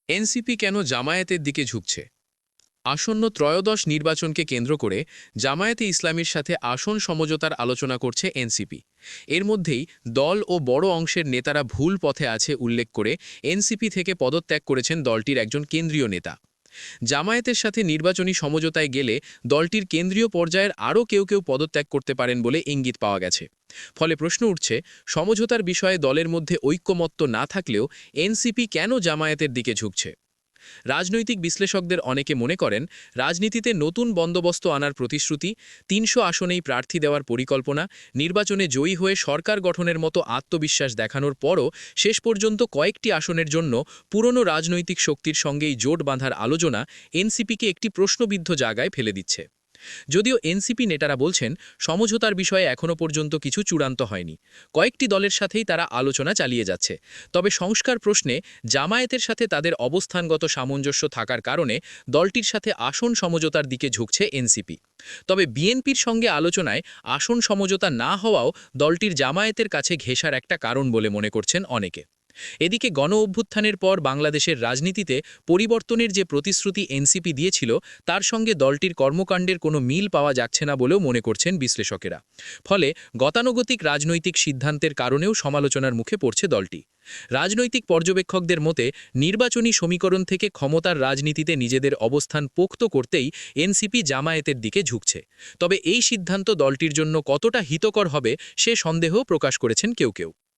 NCP কেন জামায়াতের দিকে ঝুঁকছে? আসন্ন ত্রয়োদশ নির্বাচনকে কেন্দ্র করে জামায়াতে ইসলামীর সাথে আসন সমঝোতার আলোচনা করছে এনসিপি। এর মধ্যেই দল ও বড় অংশের নেতারা ভুল পথে আছে উল্লেখ করে এনসিপি থেকে পদত্যাগ করেছেন দলটির একজন কেন্দ্রীয় নেতা। জামায়াতের সাথে নির্বাচনী সমঝোতায় গেলে দলটির কেন্দ্রীয় পর্যায়ের আরও কেউ পদত্যাগ করতে পারেন বলে ইঙ্গিত পাওয়া গেছে। ফলে প্রশ্ন উঠছে, সমঝোতার বিষয়ে দলের মধ্যে ঐক্যমত্য না থাকলেও এনসিপি কেন জামায়াতের দিকে ঝুঁকছে? রাজনৈতিক বিশ্লেষকদের অনেকে মনে করেন, রাজনীতিতে নতুন বন্দোবস্ত আনার প্রতিশ্রুতি, ৩০০ আসনেই প্রার্থী দেওয়ার পরিকল্পনা, নির্বাচনে জয়ী হয়ে সরকার গঠনের মতো আত্মবিশ্বাস দেখানোর পরও শেষ পর্যন্ত কয়েকটি আসনের জন্য পুরনো রাজনৈতিক শক্তির সঙ্গেই জোট বাঁধার আলোচনা এনসিপিকে একটি প্রশ্নবিদ্ধ জায়গায় ফেলে দিচ্ছে। যদিও এনসিপি নেতারা বলছেন, সমঝোতার বিষয়ে এখনও পর্যন্ত কিছু চূড়ান্ত হয়নি, কয়েকটি দলের সাথেই তারা আলোচনা চালিয়ে যাচ্ছে। তবে সংস্কার প্রশ্নে জামায়াতের সাথে তাদের অবস্থানগত সামঞ্জস্য থাকার কারণে দলটির সাথে আসন সমঝোতার দিকে ঝুঁকছে এনসিপি। তবে বিএনপির সঙ্গে আলোচনায় আসন সমঝোতা না হওয়াও দলটির জামায়াতের কাছে ঘেঁষার একটা কারণ বলে মনে করছেন অনেকে। এদিকে গণ অভ্যুত্থানের পর বাংলাদেশের রাজনীতিতে পরিবর্তনের যে প্রতিশ্রুতি এনসিপি দিয়েছিল, তার সঙ্গে দলটির কর্মকাণ্ডের কোনো মিল পাওয়া যাচ্ছে না বলেও মনে করছেন বিশ্লেষকেরা। ফলে গতানুগতিক রাজনৈতিক সিদ্ধান্তের কারণেও সমালোচনার মুখে পড়ছে দলটি। রাজনৈতিক পর্যবেক্ষকদের মতে, নির্বাচনী সমীকরণ থেকে ক্ষমতার রাজনীতিতে নিজেদের অবস্থান পোক্ত করতেই এনসিপি জামায়াতের দিকে ঝুঁকছে। তবে এই সিদ্ধান্ত দলটির জন্য কতটা হিতকর হবে সে সন্দেহ প্রকাশ করেছেন কেউ।